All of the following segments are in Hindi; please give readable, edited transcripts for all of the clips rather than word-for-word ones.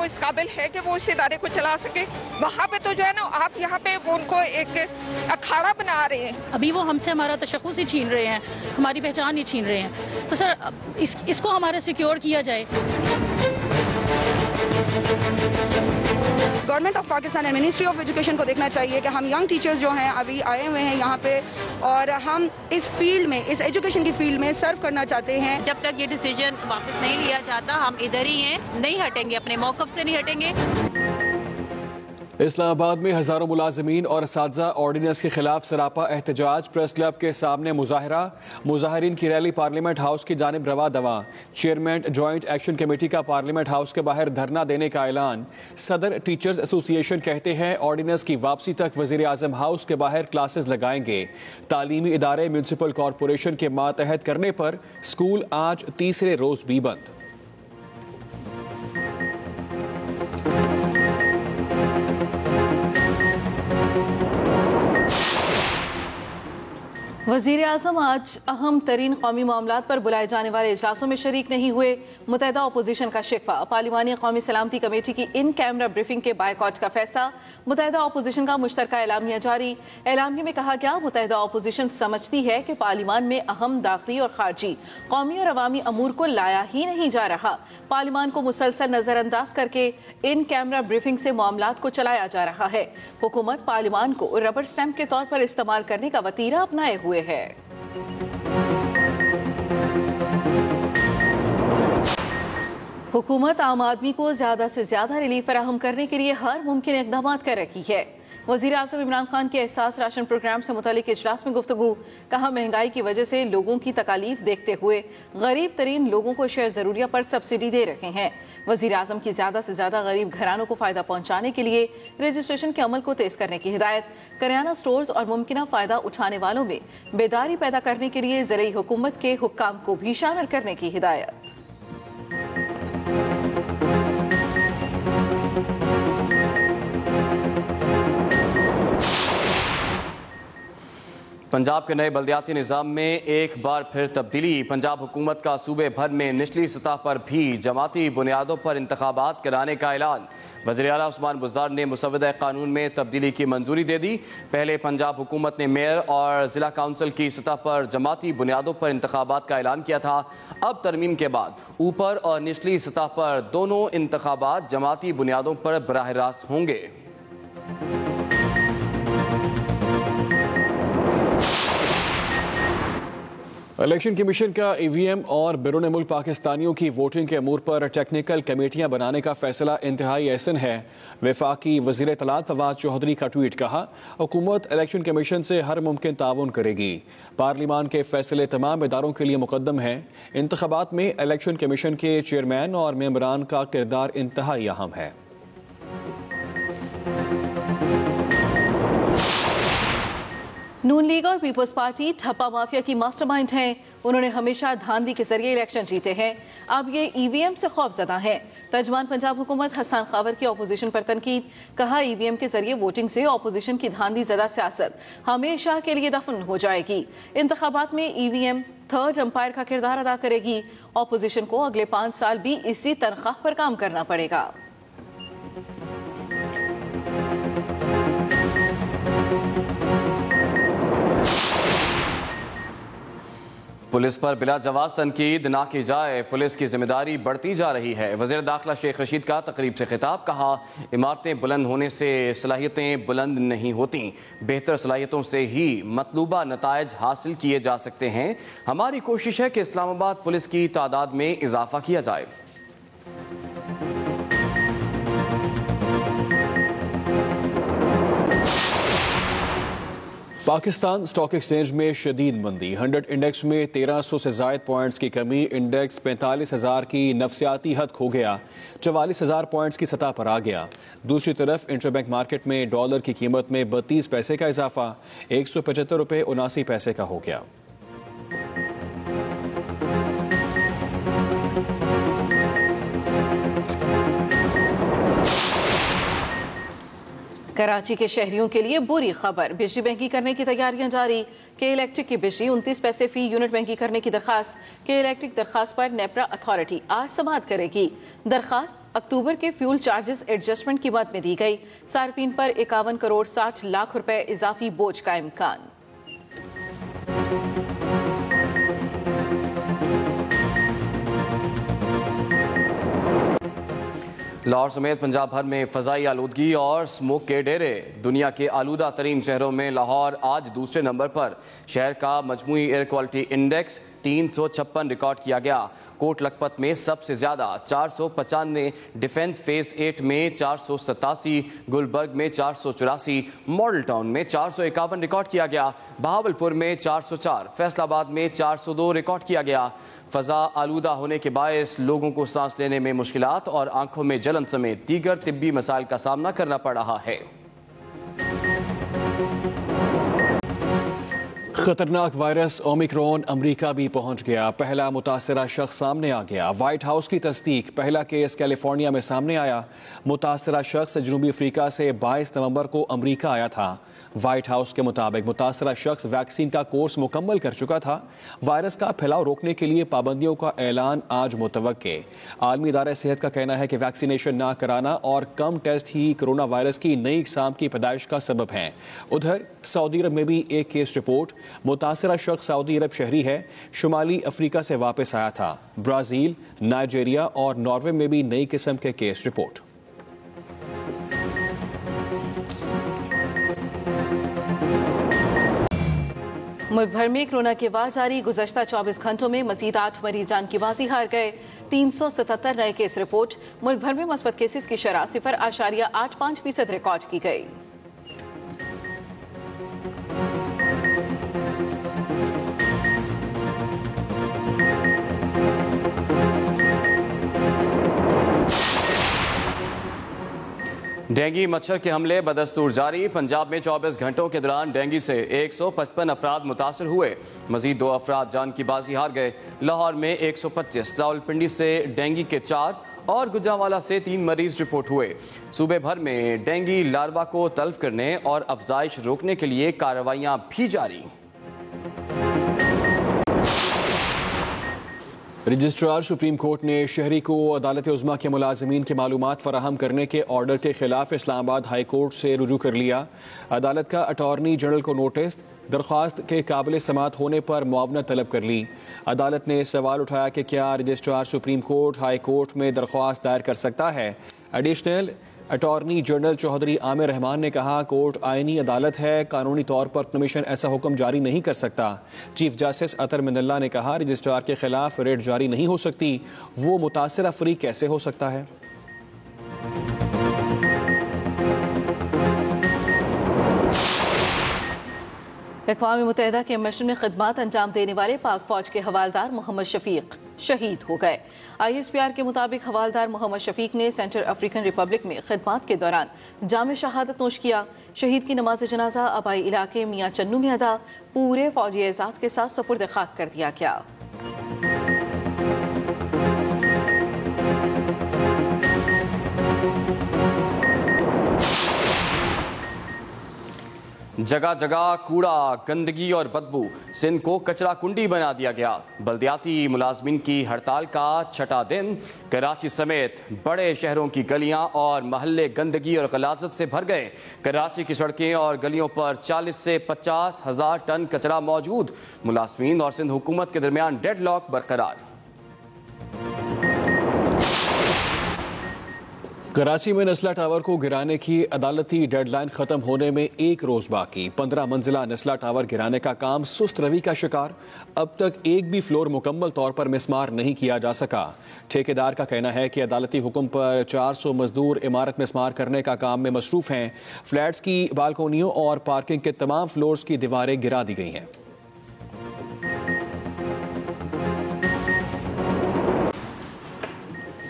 वो इस काबिल है कि वो उस इदारे को चला सके। वहाँ पे तो जो है ना, आप यहाँ पे वो उनको एक अखाड़ा बना रहे हैं। अभी वो हमसे हमारा तशख़्ख़ुस ही छीन रहे हैं, हमारी पहचान ही छीन रहे हैं। तो सर इसको हमारे सिक्योर किया जाए। Government of Pakistan and ministry of education को देखना चाहिए कि हम यंग टीचर्स जो हैं अभी आए हुए हैं यहाँ पे, और हम इस फील्ड में, इस एजुकेशन की फील्ड में सर्व करना चाहते हैं। जब तक ये डिसीजन वापस नहीं लिया जाता, हम इधर ही हैं, नहीं हटेंगे, अपने मौक़िफ़ से नहीं हटेंगे। इस्लामाबाद में हजारों मुलाजमीन और असातिज़ा ऑर्डिनेंस के खिलाफ सरापा एहतजाज। प्रेस क्लब के सामने मुजाहरा। मुजाहिरीन की रैली पार्लियामेंट हाउस की जानिब रवा दवा। चेयरमैन जॉइंट एक्शन कमेटी का पार्लियामेंट हाउस के बाहर धरना देने का ऐलान। सदर टीचर्स एसोसिएशन कहते हैं ऑर्डिनेंस की वापसी तक वज़ीर आज़म हाउस के बाहर क्लासेस लगाएंगे। तालीमी इदारे म्यूनसिपल कॉरपोरेशन के मातहत करने पर स्कूल आज तीसरे रोज भी बंद। वज़ीर आज़म आज अहम तरीन कौमी मामलात पर बुलाए जाने वाले इजलासों में शरीक नहीं हुए। मुत्तहिदा अपोजिशन का शिकवा। पार्लिमानी कौमी सलामती कमेटी की इन कैमरा ब्रीफिंग के बायकॉट का फैसला। मुत्तहिदा अपोजिशन का मुश्तरका एलामिया जारी। एलामिया में कहा गया, मुत्तहिदा अपोजिशन समझती है कि पार्लियामान में अहम दाखिली और खारजी, कौमी और अवामी अमूर को लाया ही नहीं जा रहा। पार्लियामान को मुसलसल नजरअंदाज करके इन कैमरा ब्रीफिंग से मामलात को चलाया जा रहा है। हुकूमत पार्लियामान को रबर स्टैंप के तौर पर इस्तेमाल करने का वतीरा अपनाए हुए है। हुकूमत आम आदमी को ज्यादा से ज्यादा रिलीफ फराहम करने के लिए हर मुमकिन इक़दाम कर रही है। वज़ीर आज़म इमरान खान के एहसास राशन प्रोग्राम से मुतालिक इजलास में गुफ्तगू। कहा, महंगाई की वजह से लोगों की तकालीफ देखते हुए गरीब तरीन लोगों को शेयर ज़रूरिया पर सब्सिडी दे रहे हैं। वज़ीर आज़म की ज़्यादा से ज़्यादा गरीब घरानों को फ़ायदा पहुँचाने के लिए रजिस्ट्रेशन के अमल को तेज़ करने की हिदायत। करियाना स्टोर्स और मुमकिन फ़ायदा उठाने वालों में बेदारी पैदा करने के लिए ज़रूरी हुकूमत के हुक्काम को भी शामिल करने की हिदायत। पंजाब के नए बल्दियाती निज़ाम में एक बार फिर तब्दीली। पंजाब हुकूमत का सूबे भर में निचली सतह पर भी जमाती बुनियादों पर इंतखाबात कराने का ऐलान। वज़ीर आला उस्मान बुज़दार ने मुसव्वदा कानून में तब्दीली की मंजूरी दे दी। पहले पंजाब हुकूमत ने मेयर और ज़िला काउंसिल की सतह पर जमाती बुनियादों पर इंतखाबात का ऐलान किया था। अब तरमीम के बाद ऊपर और निचली सतह पर दोनों इंतखाबात जमाती बुनियादों पर बराह रास्त होंगे। इलेक्शन कमीशन का ईवीएम और बैरून मुल्क पाकिस्तानियों की वोटिंग के अमूर पर टेक्निकल कमेटियां बनाने का फैसला इंतहाई अहसन है। वफाकी वज़ीर इत्तलात फवाद चौधरी का ट्वीट। कहा, हुकूमत इलेक्शन कमीशन से हर मुमकिन ताउन करेगी। पार्लियामान के फैसले तमाम इदारों के लिए मुकद्दम है। इंतखाबात में इलेक्शन कमीशन के चेयरमैन और मेंबरान का किरदार इंतहाई अहम है। नून लीग और पीपल्स पार्टी ठप्पा माफिया की मास्टरमाइंड हैं। उन्होंने हमेशा धांधली के जरिए इलेक्शन जीते हैं। अब ये ईवीएम से खौफजदा हैं। तर्जुमान पंजाब हुकूमत हसन खावर की अपोजिशन पर तनकीद। कहा, ईवीएम के जरिए वोटिंग से अपोजिशन की धांधली ज़दा सियासत हमेशा के लिए दफन हो जाएगी। इंतखाबात में ईवीएम थर्ड अंपायर का किरदार अदा करेगी। अपोजिशन को अगले 5 साल भी इसी तनख्वाह पर काम करना पड़ेगा। पुलिस पर बिला जवाज तनकीद ना की जाए, पुलिस की जिम्मेदारी बढ़ती जा रही है। वज़ीर दाखिला शेख रशीद का तकरीब से खिताब। कहा, इमारतें बुलंद होने से सलाहियतें बुलंद नहीं होती, बेहतर सलाहियतों से ही मतलूबा नताइज हासिल किए जा सकते हैं। हमारी कोशिश है कि इस्लामाबाद पुलिस की तादाद में इजाफा किया जाए। पाकिस्तान स्टॉक एक्सचेंज में शदीद मंदी। 100 इंडेक्स में 1300 से ज़ायद पॉइंट्स की कमी। इंडेक्स 45,000 की नफसियाती हद खो गया, 44,000 पॉइंट्स की सतह पर आ गया। दूसरी तरफ इंटरबैंक मार्केट में डॉलर की कीमत में 32 पैसे का इजाफा, 175 रुपये 79 पैसे का हो गया। कराची के शहरियों के लिए बुरी खबर। बिजली महंगी करने की तैयारियां जारी। के इलेक्ट्रिक की बिजली 29 पैसे फी यूनिट महंगी करने की दरखास्त। के इलेक्ट्रिक दरखास्त पर नेपरा अथॉरिटी आज समाअत करेगी। दरखास्त अक्टूबर के फ्यूल चार्जेस एडजस्टमेंट की मद में दी गई। सार्फिन पर 51 करोड़ 60 लाख रुपए इजाफी बोझ का इम्कान। लाहौर समेत पंजाब भर में फ़ज़ाई आलूदगी और स्मोक के डेरे। दुनिया के आलूदा तरीन शहरों में लाहौर आज दूसरे नंबर पर। शहर का मजमूई एयर क्वालिटी इंडेक्स 356 रिकॉर्ड किया गया। कोट लखपत में सबसे ज़्यादा 495, डिफेंस फेज 8 में 487, गुलबर्ग में 484, मॉडल टाउन में 451 रिकॉर्ड किया गया। बहावलपुर में 404, फैसलाबाद में 402 रिकॉर्ड किया गया। फ़ज़ा आलूदा होने के बायस लोगों को सांस लेने में मुश्किलात और आंखों में जलन समेत दीगर तिब्बी मसाइल का सामना करना पड़ रहा है। खतरनाक वायरस ओमिक्रॉन अमेरिका भी पहुंच गया। पहला मुतासरा शख्स सामने आ गया। व्हाइट हाउस की तस्दीक। पहला केस कैलिफोर्निया में सामने आया। मुतासरा शख्स जनूबी अफ्रीका से 22 नवंबर को अमेरिका आया था। व्हाइट हाउस के मुताबिक मुतासरा शख्स वैक्सीन का कोर्स मुकम्मल कर चुका था। वायरस का फैलाव रोकने के लिए पाबंदियों का ऐलान आज मुतवक्के। आलमी इदारा सेहत का कहना है कि वैक्सीनेशन ना कराना और कम टेस्ट ही कोरोना वायरस की नई इक़साम की पैदाइश का सबब है। उधर सऊदी अरब में भी एक केस रिपोर्ट। मुतासरा शख्स सऊदी अरब शहरी है। शुमाली अफ्रीका से वापस आया था। ब्राज़ील, नाइजीरिया और नॉर्वे में भी नई किस्म के केस रिपोर्ट। मुल्क भर में कोरोना के वार जारी। गुज़श्ता 24 घंटों में मजीद 8 मरीज जान की बाजी हार गए। 377 नए केस रिपोर्ट। मुल्क भर में मुस्बत केसेस की शरह 0.85% रिकॉर्ड की गई। डेंगू मच्छर के हमले बदस्तूर जारी। पंजाब में 24 घंटों के दौरान डेंगू से 155 अफराद मुतासर हुए। मजीद 2 अफराद जान की बाजी हार गए। लाहौर में 125, रावलपिंडी से डेंगू के 4 और गुजरांवाला से 3 मरीज रिपोर्ट हुए। सूबे भर में डेंगू लार्वा को तल्फ करने और अफजाइश रोकने के लिए कार्रवाइयां भी जारी। रजिस्ट्रार सुप्रीम कोर्ट ने शहरी को अदालत उज़्मा के मुलाजमीन की मालूमात फराहम करने के ऑर्डर के खिलाफ इस्लामाबाद हाई कोर्ट से रुजू कर लिया। अदालत का अटॉर्नी जनरल को नोटिस दरख्वास्त के काबिल समात होने पर मुआवनत तलब कर ली। अदालत ने सवाल उठाया कि क्या registrar Supreme Court High Court में दरख्वास्त दायर कर सकता है। Additional attorney general Chaudhry Amir Rehman ने कहा, कोर्ट आईनी अदालत है, कानूनी तौर पर कमीशन ऐसा हुक्म जारी नहीं कर सकता। चीफ जस्टिस अतर मिनल्ला ने कहा, रजिस्ट्रार के खिलाफ रेड जारी नहीं हो सकती, वो मुतासरा फ्री कैसे हो सकता है। अक़वाम मुत्तहिदा के मिशन में खिदमत अंजाम देने वाले पाक फौज के हवालदार मोहम्मद शफीक शहीद हो गए। ISPR के मुताबिक हवालदार मोहम्मद शफीक ने सेंट्रल अफ्रीकन रिपब्लिक में खिदमत के दौरान जाम शहादत नोश किया। शहीद की नमाज जनाजा आबाई इलाके मियाँ चन्नू में अदा पूरे फौजी एजाज के साथ सपुर्द खाक कर दिया गया। जगह जगह कूड़ा, गंदगी और बदबू। सिंध को कचरा कुंडी बना दिया गया। बल्दियाती मुलाजमीन की हड़ताल का 6ठा दिन। कराची समेत बड़े शहरों की गलियां और महल्ले गंदगी और गलाजत से भर गए। कराची की सड़कें और गलियों पर 40 से 50 हज़ार टन कचरा मौजूद। मुलाजमीन और सिंध हुकूमत के दरमियान डेडलॉक बरकरार। कराची में नस्ला टावर को गिराने की अदालती डेडलाइन खत्म होने में 1 रोज बाकी। 15 मंजिला नस्ला टावर गिराने का काम सुस्त रवि का शिकार। अब तक एक भी फ्लोर मुकम्मल तौर पर मिसमार नहीं किया जा सका। ठेकेदार का कहना है कि अदालती हुक्म पर 400 मजदूर इमारत मिसमार करने का काम में मसरूफ हैं। फ्लैट्स की बालकोनियों और पार्किंग के तमाम फ्लोर्स की दीवारें गिरा दी गई हैं।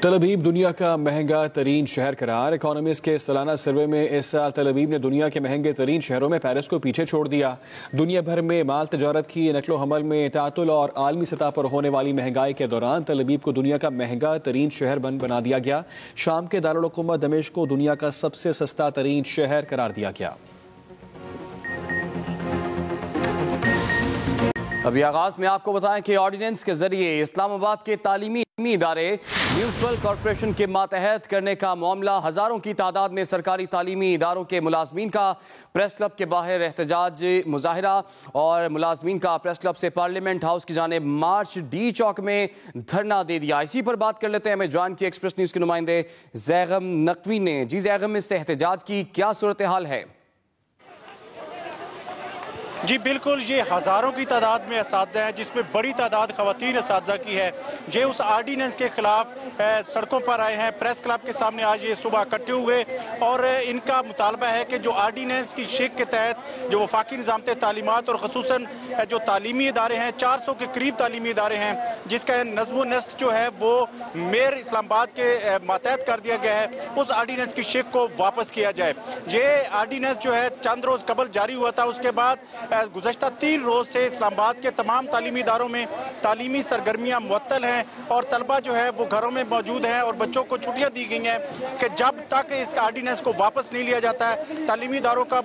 तल अवीव दुनिया का महंगा तरीन शहर करार। इकोनॉमिस्ट के सालाना सर्वे में इस साल तल अवीव ने दुनिया के महंगे तरीन शहरों में पेरिस को पीछे छोड़ दिया। दुनिया भर में माल तजारत की नकलो हमल में तातुल और आलमी सतह पर होने वाली महंगाई के दौरान तल अवीव को दुनिया का महंगा तरीन शहर बना दिया गया। शाम के दारुल हुकूमत दमिश्क को दुनिया का सबसे सस्ता तरीन शहर करार दिया गया। अभी आगाज में आपको बताएं कि ऑर्डिनेंस के जरिए इस्लामाबाद के तालीमी इदारे म्यूनिसिपल कॉरपोरेशन के मातहत करने का मामला, हजारों की तादाद में सरकारी तालीमी इदारों के मुलाजमीन का प्रेस क्लब के बाहर एहतजाज मुजाहिरा और मुलाजमीन का प्रेस क्लब से पार्लियामेंट हाउस की जानिब मार्च डी चौक में धरना दे दिया। इसी पर बात कर लेते हैं, हमें ज्वाइन की एक्सप्रेस न्यूज के नुमाइंदे जैगम नकवी ने। जी जैगम, इससे एहतजाज की क्या सूरत हाल है? जी बिल्कुल, ये हजारों की तादाद में असातिज़ा हैं, जिसमें बड़ी तादाद खवातीन असातिज़ा की है। ये उस आर्डीनेंस के खिलाफ सड़कों पर आए हैं। प्रेस क्लब के सामने आज ये सुबह इकट्ठे हुए और इनका मुतालबा है कि जो आर्डीनेंस की शिक के तहत जो वफाकी निज़ामत तालीमात और खसूसन जो तालीमी इदारे हैं, 400 के करीब तालीमी इदारे हैं, जिसका नज़्म नस्क जो है वो मेयर इस्लामाबाद के मातहत कर दिया गया है, उस आर्डीनेंस की शिक को वापस किया जाए। ये आर्डीनेंस जो है चंद रोज कबल जारी हुआ था। उसके बाद गुज़श्ता 3 रोज से इस्लामाबाद के तमाम तालीमी इदारों में तालीमी सरगर्मियां मुअत्तल हैं और तलबा जो है वो घरों में मौजूद हैं और बच्चों को छुट्टियां दी गई हैं कि जब तक इस आर्डीनेंस को वापस नहीं लिया जाता है, तालीमी इदारों का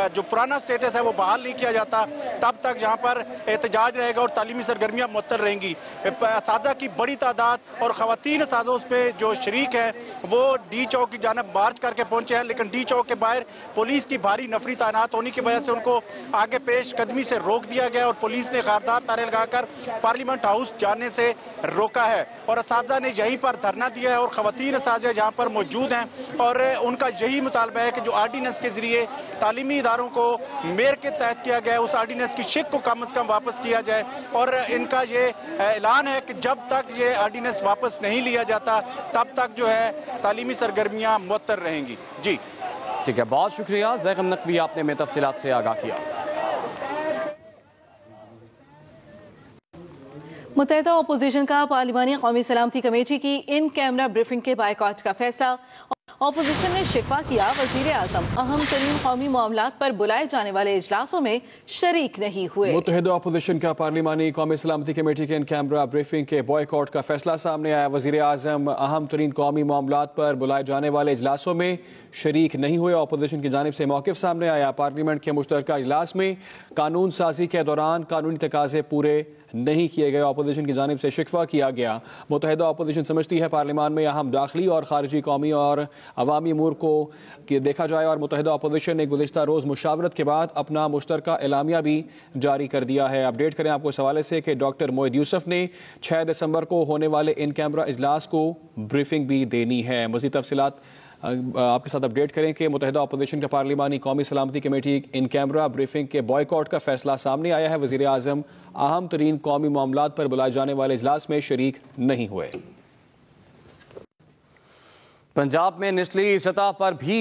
जो पुराना स्टेटस है वो बहाल नहीं किया जाता, तब तक यहाँ पर एहतजाज रहेगा और तालीमी सरगर्मियां मुअत्तल रहेंगी। असातिज़ा की बड़ी तादाद और खवातीन असातिज़ा उस पर जो शरीक है वो डी चौक की जानब मार्च करके पहुंचे हैं, लेकिन डी चौक के बाहर पुलिस की भारी नफरी तैनात होने की वजह से उनको आगे पेश कदमी से रोक दिया गया और पुलिस ने खारदार नारे लगाकर पार्लियामेंट हाउस जाने से रोका है। और असातिज़ा ने यहीं पर धरना दिया है और खवातीन असातिज़ा जहाँ पर मौजूद हैं और उनका यही मुतालबा है कि जो आर्डीनेंस के जरिए तालीमी इदारों को मेयर के तहत किया गया है, उस आर्डीनेंस की शिक को कम से कम वापस किया जाए। और इनका ये ऐलान है कि जब तक ये आर्डीनेंस वापस नहीं लिया जाता तब तक जो है तालीमी सरगर्मियां मुअत्तल रहेंगी। जी ठीक है, बहुत शुक्रिया जैगम नकवी, आपने हमें तफसीलात से आगाह किया। मुत्तहिदा अपोजिशन का पार्लिमानी कौमी सलामती कमेटी की इन कैमरा ब्रीफिंग के बायकॉट का फैसला। अपोजिशन ने शिकवा किया वजीर आजम अहम तरीन कौमी मामलात पर बुलाए जाने वाले इजलासों में शरीक नहीं हुए। मुत्तहिदा अपोजिशन का पार्लिमानी कौमी सलामती कमेटी के इन कैमरा ब्रीफिंग के बॉयकॉट का फैसला सामने आया। वजीर आजम अहम तरीन कौमी मामलात पर बुलाए जाने वाले इजलासों में शरीक नहीं हुए। अपोजिशन की जानिब से मौक़िफ़ सामने आया। पार्लियामेंट के मुश्तरका इजलास में कानून साजी के दौरान कानूनी तकाज़े पूरे नहीं किए गए। अपोजिशन की जानिब से शिकवा किया गया। मुत्तहिदा अपोजिशन समझती है पार्लियामान में अहम दाखिली और खारजी कौमी और अवामी अमूर को देखा जाए और मुत्तहिदा अपोजिशन ने गुज़िश्ता रोज़ मुशावरत के बाद अपना मुश्तरका एलामिया भी जारी कर दिया है। अपडेट करें आपको इस हवाले से कि डॉक्टर मोहिद यूसुफ ने 6 दिसंबर को होने वाले इन कैमरा इजलास को ब्रीफिंग भी देनी है। मज़ीद तफसीलात आपके साथ अपडेट करें कि मुत्तहिदा अपोजिशन का पार्लिमानी कौमी सलामती कमेटी इन कैमरा ब्रीफिंग के बॉयकॉट का फैसला सामने आया है। वज़ीर आज़म अहम तरीन कौमी मामलात पर बुलाए जाने वाले इजलास में शरीक नहीं हुए। पंजाब में निचली सतह पर भी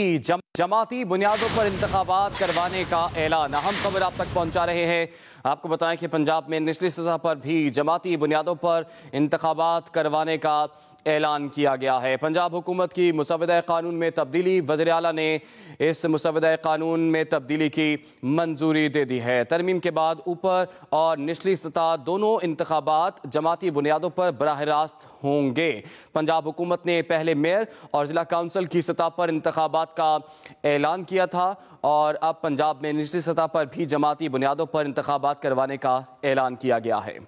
जमाती बुनियादों पर इंतखाबात करवाने का ऐलान। अहम खबर आप तक पहुंचा रहे हैं। आपको बताएं कि पंजाब में निचली सतह पर भी जमाती बुनियादों पर इंतखाबात करवाने का ऐलान किया गया है। पंजाब हुकूमत की मुसव्वदा कानून में तब्दीली, वज़ीर आला ने इस मुसव्वदा कानून में तब्दीली की मंजूरी दे दी है। तरमीम के बाद ऊपर और निचली सतह दोनों इंतखाबात जमाती बुनियादों पर बराह रास्त होंगे। पंजाब हुकूमत ने पहले मेयर और ज़िला काउंसिल की सतह पर इंतखाबात का ऐलान किया था और अब पंजाब में निचली सतह पर भी जमाती बुनियादों पर इंतखाबात करवाने का ऐलान किया गया है।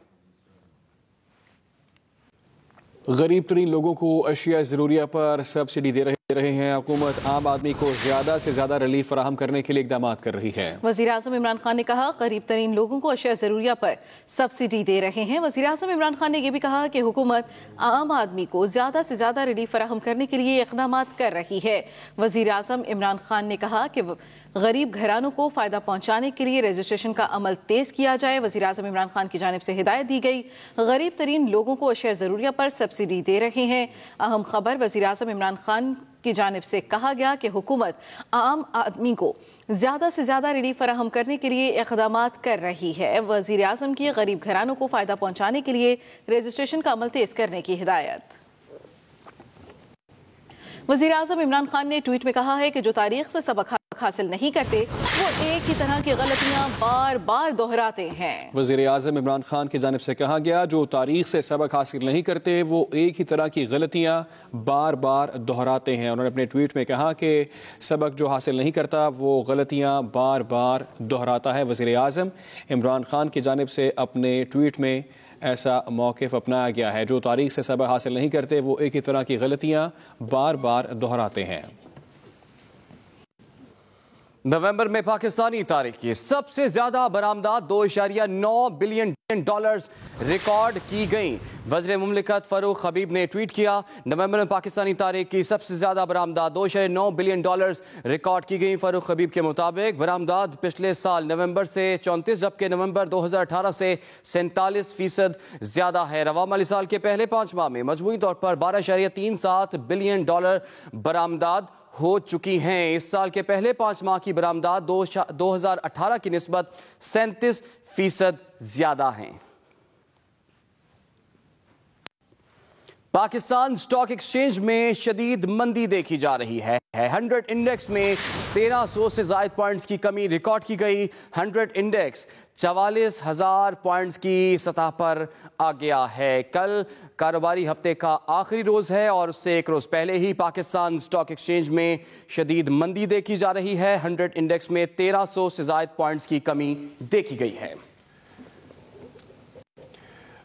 गरीब तरीन लोगों को अशिया ज़रूरिया पर सब्सिडी दे रहे हैं। हुकूमत आम आदमी को ज़्यादा से ज़्यादा रिलीफ फराहम करने के लिए इक़दाम कर रही है। वज़ीर आज़म इमरान खान ने कहा गरीब तरीन लोगों को अशिया ज़रूरिया पर सब्सिडी दे रहे हैं। वज़ीर आज़म इमरान खान ने यह भी कहा कि हुकूमत आम आदमी को ज़्यादा से ज़्यादा रिलीफ फराहम करने के लिए इक़दाम कर रही है। वज़ीर आज़म इमरान खान ने कहा कि गरीब घरानों को फ़ायदा पहुँचाने के लिए रजिस्ट्रेशन का अमल तेज़ किया जाए। वज़ीर आज़म इमरान खान की जानिब से हिदायत दी गई। गरीब तरीन लोगों को अशिया ज़रूरिया पर सब्सिडी दे रहे हैं। अहम खबर वज़ीर आज़म इमरान खान की जानिब से कहा गया कि हुकूमत आम आदमी को ज़्यादा से ज़्यादा रिलीफ फराहम करने के लिए इक़दाम कर रही है। वज़ीर आज़म की गरीब घरानों को फ़ायदा पहुँचाने के लिए रजिस्ट्रेशन का अमल तेज़ करने की हिदायत। वज़ीर आज़म इमरान खान ने ट्वीट में कहा है कि जो तारीख से सबक सबक हासिल नहीं करते, वो एक ही तरह की गलतियां बार बार दोहराते हैं। वज़ीर आज़म इमरान खान की जानिब से कहा गया, जो तारीख से सबक हासिल नहीं करते वो एक ही तरह की गलतियां बार बार दोहराते हैं। उन्होंने अपने ट्वीट में कहा कि सबक जो हासिल नहीं करता वो गलतियां बार बार दोहराता है। वज़ीर आज़म इमरान खान की जानिब से अपने ट्वीट में ऐसा मौक़िफ़ अपनाया गया है, जो तारीख से सबक हासिल नहीं करते वो एक ही तरह की गलतियां बार बार दोहराते हैं। नवंबर में पाकिस्तानी तारीख की सबसे ज्यादा बरामदात 2.9 बिलियन डॉलर्स रिकॉर्ड की गई। वज़ीर मुमलिकत फ़ारूक हबीब ने ट्वीट किया, नवंबर में पाकिस्तानी तारीख की सबसे ज्यादा बरामदात 2.9 बिलियन डॉलर्स रिकॉर्ड की गई। फ़ारूक हबीब के मुताबिक बरामदात पिछले साल नवंबर से 34, जबकि नवंबर 2018 से 47% ज्यादा है। रवा माली साल के पहले 5 माह में मजमूई तौर पर 12.37 बिलियन डॉलर बरामदात हो चुकी हैं। इस साल के पहले 5 माह की बरामदात 2018 की निस्बत 37% ज्यादा हैं। पाकिस्तान स्टॉक एक्सचेंज में शदीद मंदी देखी जा रही है। 100 इंडेक्स में 1300 से ज़ायद पॉइंट्स की कमी रिकॉर्ड की गई। 100 इंडेक्स 44,000 पॉइंट्स की सतह पर आ गया है। कल कारोबारी हफ्ते का आखिरी रोज है और उससे एक रोज पहले ही पाकिस्तान स्टॉक एक्सचेंज में शदीद मंदी देखी जा रही है। 100 इंडेक्स में 1300 से ज़ायद पॉइंट्स की कमी देखी गई है।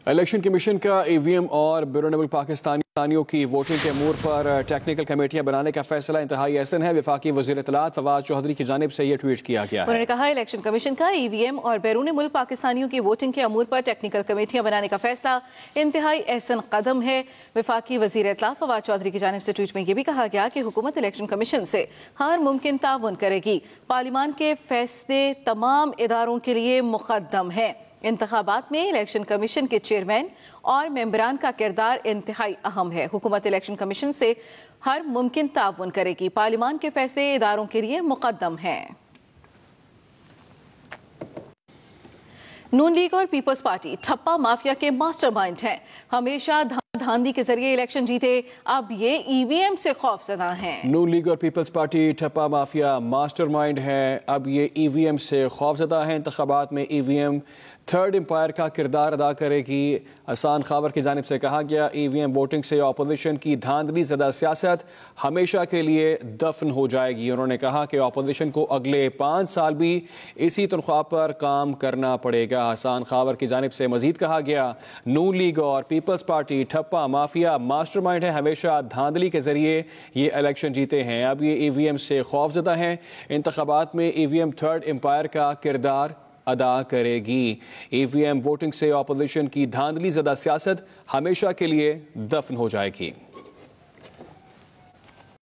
इलेक्शन कमीशन का ईवीएम और ब्यूरो नेबल पाकिस्तानियों की वोटिंग के अमूर पर टेक्निकल कमेटियां बनाने का फैसला इंतहाई अहसन है। वफाकी वज़ीर इत्तलात फवाद चौधरी की जानिब से यह ट्वीट किया गया है। उन्होंने कहा, इलेक्शन कमीशन का ईवीएम और बैरून मुल्क पाकिस्तानियों की वोटिंग के अमूर पर टेक्निकल कमेटियां बनाने का फैसला इंतहाई अहसन कदम है। वफाकी वज़ीर इत्तलात फवाद चौधरी की जानिब से ट्वीट में यह भी कहा गया कि हुकूमत इलेक्शन कमीशन से हर मुमकिन ताउन करेगी। पार्लियामान के फैसले तमाम इदारों के लिए मुकद्दम है। इंतखाबात में इलेक्शन कमीशन के चेयरमैन और मेंबरान का किरदार इंतहाई अहम है। हुकूमत इलेक्शन कमीशन से हर मुमकिन ताउन करेगी। पार्लियामान के फैसले इदारों के लिए मुकद्दम हैं। नून लीग और पीपल्स पार्टी ठप्पा माफिया के मास्टरमाइंड हैं। हमेशा धांधली के जरिए इलेक्शन जीते, अब ये ईवीएम से खौफजदा हैं। नून लीग और पीपल्स पार्टी ठप्पा माफिया मास्टरमाइंड है, अब ये ईवीएम से खौफजदा है। इंतखाबात में ईवीएम थर्ड एम्पायर का किरदार अदा करेगी। अहसान खावर की जानिब से कहा गया, ईवीएम वोटिंग से अपोजिशन की धांधली ज़दा सियासत हमेशा के लिए दफन हो जाएगी। उन्होंने कहा कि अपोजिशन को अगले 5 साल भी इसी तनख्वाह पर काम करना पड़ेगा। अहसान खावर की जानिब से मजीद कहा गया, नून लीग और पीपल्स पार्टी ठप्पा माफिया मास्टरमाइंड है, हमेशा धांधली के जरिए ये इलेक्शन जीते हैं, अब ये ईवीएम से खौफजदा हैं। इंतखाबात में ईवीएम थर्ड एम्पायर का किरदार अदा करेगी। ईवीएम वोटिंग से अपोजिशन की धांधली ज़दा सियासत हमेशा के लिए दफन हो जाएगी।